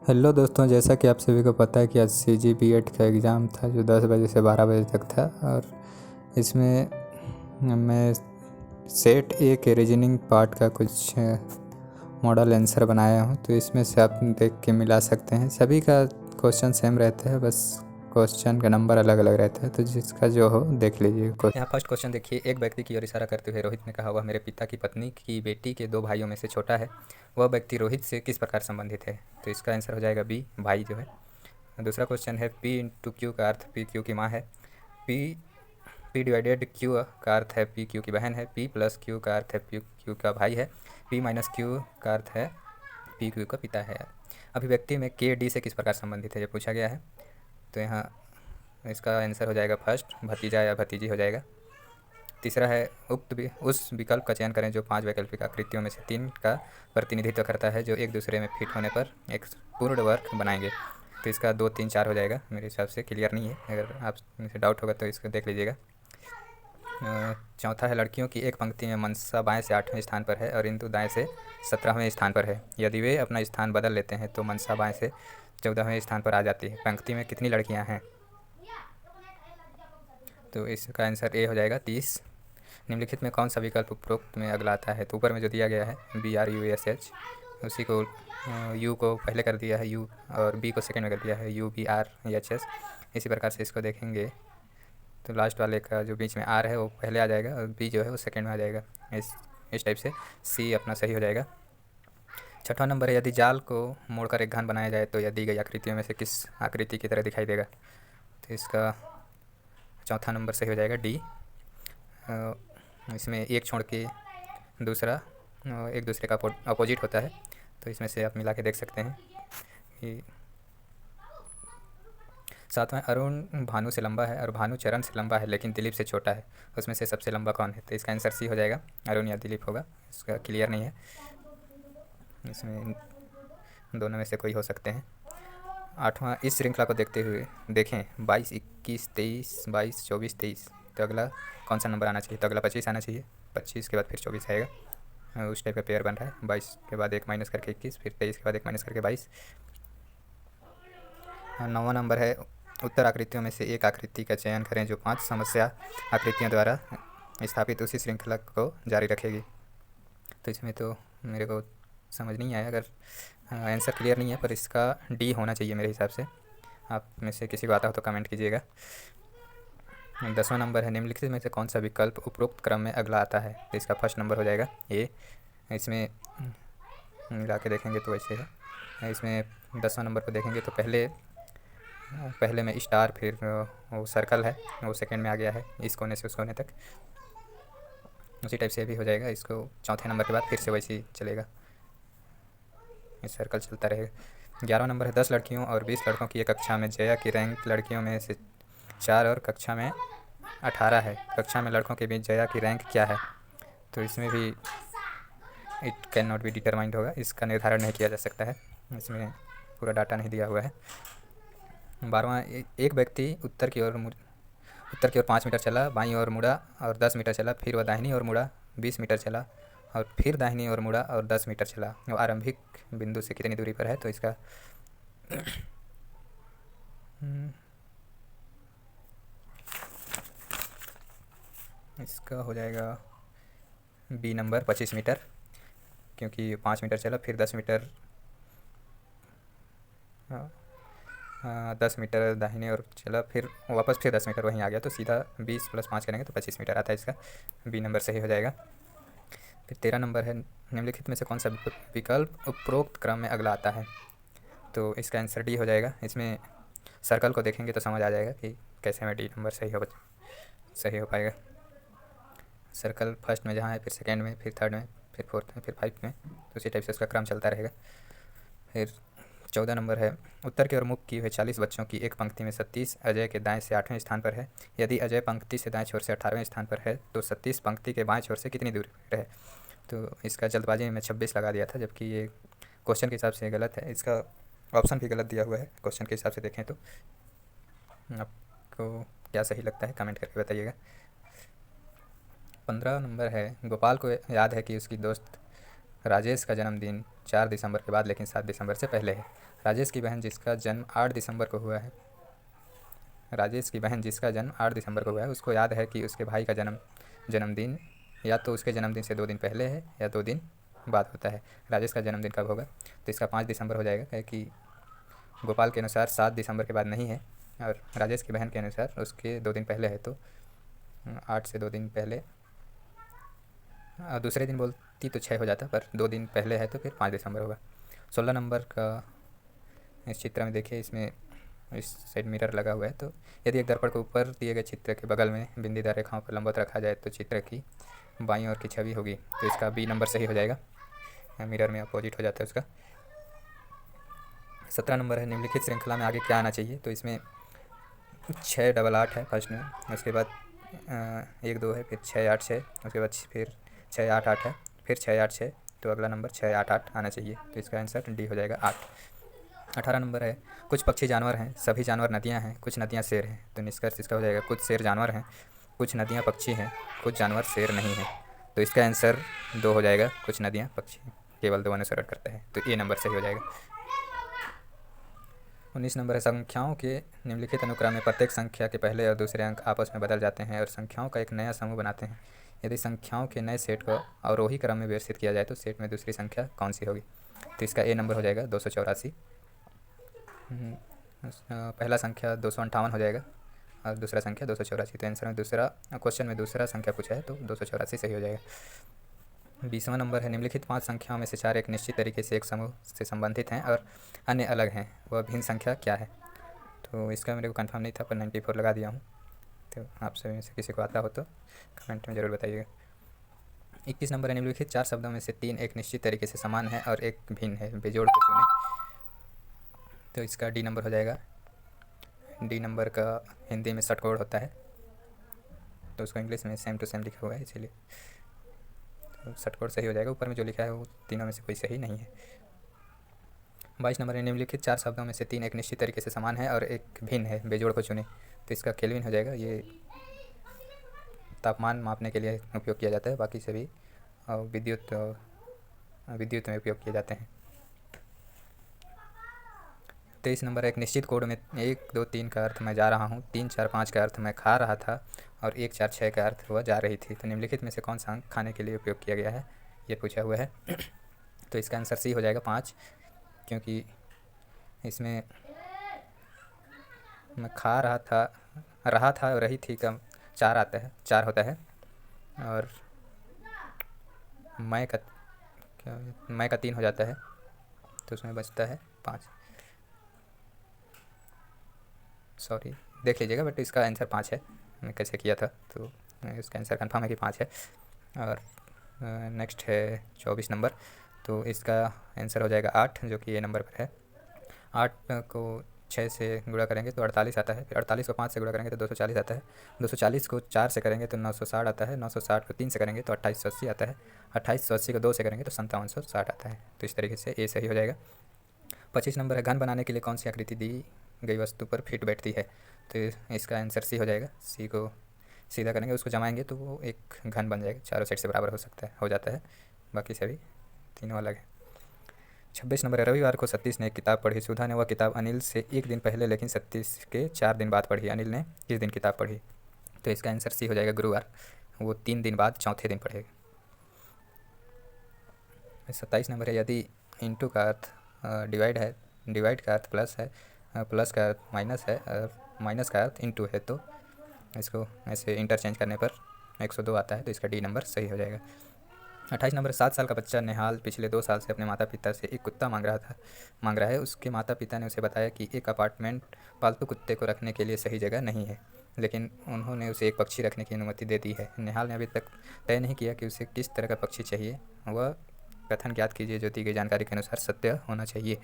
Hello दोस्तों, जैसा कि आप सभी को पता है कि आज CGPET का एग्ज़ाम था जो 10 बजे से 12 बजे तक था। और इसमें मैं सेट ए के रीजनिंग पार्ट का कुछ मॉडल आंसर बनाया हूं, तो इसमें से आप देख के मिला सकते हैं। सभी का क्वेश्चन सेम रहता है, बस क्वेश्चन का नंबर अलग अलग रहता है, तो जिसका जो हो देख लीजिए। यहाँ फर्स्ट क्वेश्चन देखिए। एक व्यक्ति की ओर इशारा करते हुए रोहित ने कहा, वह मेरे पिता की पत्नी की बेटी के 2 भाइयों में से छोटा है। वह व्यक्ति रोहित से किस प्रकार संबंधित है? तो इसका आंसर हो जाएगा बी, भाई जो है। दूसरा क्वेश्चन है, पी इंटू क्यू का अर्थ पी क्यू की माँ है। पी डिवाइडेड क्यू का अर्थ है पी क्यू की बहन है। पी प्लस क्यू का अर्थ है पी क्यू का भाई है। पी माइनस क्यू का अर्थ है पी क्यू का पिता है। अभिव्यक्ति में के डी से किस प्रकार संबंधित है, ये पूछा गया है। तो यहाँ इसका आंसर हो जाएगा फर्स्ट, भतीजा या भतीजी हो जाएगा। तीसरा है, उस विकल्प का चयन करें जो 5 वैकल्पिक आकृतियों में से 3 का प्रतिनिधित्व करता है, जो एक दूसरे में फिट होने पर एक पूर्ण वर्ग बनाएंगे। तो इसका 2, 3, 4 हो जाएगा। मेरे हिसाब से क्लियर नहीं है, अगर आप में से डाउट होगा तो इसको देख लीजिएगा। चौथा है, लड़कियों की एक पंक्ति में मनसा बाएं से 8वें स्थान पर है और इंदु दाएं से 17वें स्थान पर है। यदि वे अपना स्थान बदल लेते हैं तो मनसा बाएं से 14वें स्थान पर आ जाती है। पंक्ति में कितनी लड़कियां हैं? तो इसका आंसर ए हो जाएगा 30। निम्नलिखित में कौन सा विकल्प उपरोक्त में अगला आता है? तो ऊपर में जो दिया गया है BRUSH, उसी को यू को पहले कर दिया है यू, और बी को सेकंड में कर दिया है UBRHS। इसी प्रकार से इसको देखेंगे तो लास्ट वाले का जो बीच में आर है वो पहले आ जाएगा और बी जो है वो सेकंड में आ जाएगा। इस टाइप से सी अपना सही हो जाएगा। छठवां नंबर है, यदि जाल को मोड़कर एक घन बनाया जाए तो यह दी गई आकृतियों में से किस आकृति की तरह दिखाई देगा? तो इसका चौथा नंबर सही हो जाएगा डी। इसमें एक छोड़ के दूसरा एक दूसरे का अपोजिट होता है, तो इसमें से आप मिला के देख सकते हैं कि सातवां, अरुण भानु से लंबा है और भानु चरण से लंबा है लेकिन दिलीप से छोटा है, उसमें से सबसे लंबा कौन है? तो इसका आंसर सी हो जाएगा, अरुण या दिलीप होगा। इसका क्लियर नहीं है, इसमें दोनों में से कोई हो सकते हैं। आठवां, इस श्रृंखला को देखते हुए देखें 22, 21, 23, 22, 24, 23, तो अगला कौन सा नंबर आना चाहिए? तो अगला 25 आना चाहिए। 25 के बाद फिर 24 आएगा, उस टाइप का पेयर बन रहा है। 22 के बाद 1 माइनस करके 21, फिर 23 के बाद 1 माइनस करके 22। नौवां नंबर है, उत्तर आकृतियों में से एक आकृति का चयन करें जो 5 समस्या आकृतियों द्वारा स्थापित उसी श्रृंखला को जारी रखेगी। तो इसमें तो मेरे को समझ नहीं आया, अगर आंसर क्लियर नहीं है, पर इसका डी होना चाहिए मेरे हिसाब से। आप में से किसी को आता हो तो कमेंट कीजिएगा। 10वां नंबर है, निम्नलिखित में से कौन सा विकल्प उपरोक्त क्रम में अगला आता है? तो इसका फर्स्ट नंबर हो जाएगा ए। इसमें मिला के देखेंगे तो वैसे है। इसमें 10वां नंबर को देखेंगे तो पहले में स्टार, फिर वो सर्कल है वो सेकंड में आ गया है, इस कोने से उस कोने तक। उसी टाइप से भी हो जाएगा। इसको चौथे नंबर के बाद फिर से वैसे ही चलेगा, इस सर्कल चलता रहेगा। 11वां नंबर है, 10 लड़कियों और 20 लड़कों की एक कक्षा में जया की रैंक लड़कियों में से 4 और कक्षा में 18 है। कक्षा में लड़कों के बीच जया की रैंक क्या है? तो इसमें भी it can not be determined होगा, इसका निर्धारण नहीं किया जा सकता है, इसमें पूरा डाटा नहीं दिया हुआ है। 12वां, एक व्यक्ति उत्तर की ओर 5 मीटर चला, बाईं ओर मुड़ा और 10 मीटर चला, फिर वह दाहिनी ओर मुड़ा 20 मीटर चला और फिर दाहिनी ओर मुड़ा और 10 मीटर चला। वो आरंभिक बिंदु से कितनी दूरी पर है? तो इसका इसका हो जाएगा बी नंबर, 25 मीटर, क्योंकि 5 मीटर चला, फिर 10 मीटर 10 मीटर दाहिने और चला, फिर वापस फिर 10 मीटर वहीं आ गया, तो सीधा 20 + 5 करेंगे तो 25 मीटर आता है। इसका बी नंबर सही हो जाएगा। फिर 13 नंबर है, निम्नलिखित में से कौन सा विकल्प उपरोक्त क्रम में अगला आता है? तो इसका आंसर डी हो जाएगा। इसमें सर्कल को देखेंगे तो समझ आ जाएगा कि कैसे में डी नंबर सही हो पाएगा। सर्कल फर्स्ट में जहाँ है, फिर सेकेंड में, फिर थर्ड में, फिर फोर्थ में, फिर 5 में, तो उसी टाइप से उसका क्रम चलता रहेगा। फिर 14 नंबर है, उत्तर की ओर मुख किए हुए 40 बच्चों की एक पंक्ति में 37 अजय के दाएं से 8वें स्थान पर है। यदि अजय पंक्ति से दाएं छोर से 18वें स्थान पर है तो 37 पंक्ति के बाएं छोर से कितनी दूरी पर है? तो इसका जल्दबाजी में मैं 26 लगा दिया था, जबकि ये क्वेश्चन के हिसाब से गलत है। इसका ऑप्शन भी गलत दिया हुआ है क्वेश्चन के हिसाब से देखें तो। आपको क्या सही लगता है कमेंट करके बताइएगा। 15 नंबर है, गोपाल को याद है कि उसकी दोस्त राजेश का जन्मदिन 4 दिसंबर के बाद लेकिन 7 दिसंबर से पहले है। राजेश की बहन जिसका जन्म 8 दिसंबर को हुआ है, राजेश की बहन जिसका जन्म 8 दिसंबर को हुआ है, उसको याद है कि उसके भाई का जन्मदिन या तो उसके जन्मदिन से 2 दिन पहले है या 2 दिन बाद होता है। राजेश का जन्मदिन कब होगा? तो इसका 5 दिसंबर हो जाएगा, क्योंकि गोपाल के अनुसार 7 दिसंबर के बाद नहीं है और राजेश की बहन के अनुसार उसके 2 दिन पहले है, तो 8 से 2 दिन पहले, दूसरे दिन बोलती तो 6 हो जाता, पर 2 दिन पहले है तो फिर 5 दिसंबर होगा। 16 नंबर का इस चित्र में देखिए, इसमें इस साइड मिरर लगा हुआ है, तो यदि एक दर्पण को ऊपर दिए गए चित्र के बगल में बिंदीदार रेखाओं पर लंबवत रखा जाए तो चित्र की बाईं ओर की छवि होगी, तो इसका बी नंबर सही हो जाएगा, मिरर में अपोजिट हो जाता है उसका। 17 नंबर है, निम्नलिखित श्रृंखला में आगे क्या आना चाहिए? तो इसमें 6 डबल 8 है फर्स्ट में, उसके बाद 1 2 है, फिर 6 8 6, उसके बाद फिर 6 8 8 है, फिर 6 8 6, तो अगला नंबर 6 8 8 आना चाहिए, तो इसका आंसर डी हो जाएगा 8। 18 नंबर है, कुछ पक्षी जानवर हैं, सभी जानवर नदियाँ हैं, कुछ नदियाँ शेर हैं, तो निष्कर्ष इसका हो जाएगा कुछ शेर जानवर हैं, कुछ नदियाँ पक्षी हैं, कुछ जानवर शेर नहीं हैं, तो इसका आंसर 2 हो जाएगा, कुछ नदियाँ पक्षी केवल 2 अनुसरण करता है, तो ए नंबर सही हो जाएगा। 19 नंबर है, संख्याओं के निम्नलिखित अनुक्रम में प्रत्येक संख्या के पहले और दूसरे अंक आपस में बदल जाते हैं और संख्याओं का एक नया समूह बनाते हैं। यदि संख्याओं के नए सेट को अवरोही क्रम में व्यवस्थित किया जाए तो सेट में दूसरी संख्या कौन सी होगी? तो इसका ए नंबर हो जाएगा 284। पहला संख्या 258 हो जाएगा और दूसरा संख्या 284, तो आंसर में दूसरा क्वेश्चन में दूसरा संख्या पूछा है, तो 284 सही हो जाएगा। 20वां नंबर है, निम्नलिखित 5 संख्याओं में से 4 एक निश्चित तरीके से एक समूह से संबंधित हैं और अन्य अलग हैं, वह भिन्न संख्या क्या है? तो इसका मेरे को कंफर्म नहीं था, पर 94 लगा दिया हूँ, तो आप सभी में से किसी को आता हो तो कमेंट में ज़रूर बताइएगा। 21 नंबर है, निम्नलिखित 4 शब्दों में से 3 एक निश्चित तरीके से समान है और एक भिन्न है, बेजोड़ को चुनें, तो इसका डी नंबर हो जाएगा। डी नंबर का हिंदी में षटकोण होता है, तो उसको इंग्लिश में सेम टू सेम लिखा हुआ है, इसीलिए तो षटकोण सही हो जाएगा। ऊपर में जो लिखा है वो तीनों में से कोई सही नहीं है। 22 नंबर है, निम्नलिखित 4 शब्दों में से 3 एक निश्चित तरीके से समान है और एक भिन्न है, बेजोड़ को चुनें, तो इसका केल्विन हो जाएगा। ये तापमान मापने के लिए उपयोग किया जाता है, बाकी सभी विद्युत में उपयोग किए जाते हैं। 23 नंबर है, एक निश्चित कोड में 1 2 3 का अर्थ मैं जा रहा हूँ, 3 4 5 का अर्थ मैं खा रहा था और 1 4 6 का अर्थ वह जा रही थी, तो निम्नलिखित में से कौन सा अंक खाने के लिए उपयोग किया गया है, ये पूछा हुआ है। तो इसका आंसर सी हो जाएगा 5, क्योंकि इसमें मैं खा रहा था और रही थी का 4 आता है, 4 होता है, और मैं का 3 हो जाता है, तो उसमें बचता है 5। सॉरी, देख लीजिएगा, बट इसका आंसर 5 है, मैं कैसे किया था, तो इसका आंसर कन्फर्म है कि 5 है। और नेक्स्ट है 24 नंबर, तो इसका आंसर हो जाएगा 8, जो कि ए नंबर पर है। 8 को 6 से गुणा करेंगे तो 48 आता है, फिर 48 को 5 से गुणा करेंगे तो 240 आता है, 240 को 4 से करेंगे तो 960 आता है, 960 को 3 से करेंगे तो 2880 आता है, 2880 को 2 से करेंगे तो 5760 आता है, तो इस तरीके से ए सही हो जाएगा। 25 नंबर है, घन बनाने के लिए कौन सी आकृति दी गई वस्तु पर फिट बैठती है, तो इसका आंसर सी हो जाएगा। सी को सीधा करेंगे, उसको जमाएंगे तो वो एक घन बन जाएगा, चारों साइड से बराबर हो जाता है, बाकी सभी तीनों अलग है। 26 नंबर है, रविवार को सतीश ने एक किताब पढ़ी, सुधा ने वह किताब अनिल से 1 दिन पहले लेकिन सतीश के 4 दिन बाद पढ़ी, अनिल ने किस दिन किताब पढ़ी, तो इसका आंसर सी हो जाएगा गुरुवार, वो 3 दिन बाद चौथे दिन पढ़ेगा। 27 नंबर है, यदि इंटू का अर्थ डिवाइड है, डिवाइड का अर्थ प्लस है, प्लस का अर्थ माइनस है और माइनस का अर्थ इंटू है, तो इसको ऐसे इंटरचेंज करने पर 102 आता है, तो इसका डी नंबर सही हो जाएगा। 28 नंबर, 7 साल का बच्चा नेहाल पिछले 2 साल से अपने माता पिता से एक कुत्ता मांग रहा है। उसके माता पिता ने उसे बताया कि एक अपार्टमेंट पालतू कुत्ते को रखने के लिए सही जगह नहीं है, लेकिन उन्होंने उसे एक पक्षी रखने की अनुमति दे दी है। नेहाल ने अभी तक तय नहीं किया कि उसे किस तरह का पक्षी चाहिए, वह कथन ज्ञात कीजिए जो दी गई जानकारी के अनुसार सत्य होना चाहिए,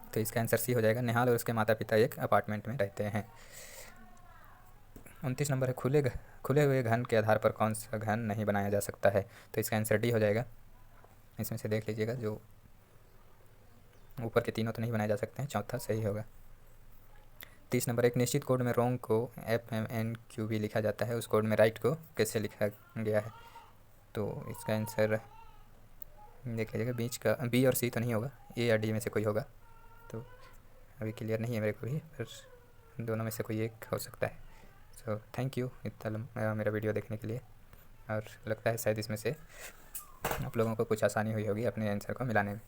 तो इसका आंसर सी हो जाएगा। नेहाल और उसके माता पिता एक अपार्टमेंट में रहते हैं। 29 नंबर है, खुले हुए घन के आधार पर कौन सा घन नहीं बनाया जा सकता है, तो इसका आंसर डी हो जाएगा। इसमें से देख लीजिएगा, जो ऊपर के तीनों तो नहीं बनाए जा सकते हैं, चौथा सही होगा। 30 नंबर, एक निश्चित कोड में रोंग को FMNQB लिखा जाता है, उस कोड में राइट को कैसे लिखा गया है, तो इसका आंसर देख लीजिएगा, बीच का बी और सी तो नहीं होगा, ए या डी में से कोई होगा, तो अभी क्लियर नहीं है मेरे को भी, पर दोनों में से कोई एक हो सकता है। सो थैंक यू इतना मेरा वीडियो देखने के लिए, और लगता है शायद इसमें से आप लोगों को कुछ आसानी हुई होगी अपने आंसर को मिलाने में।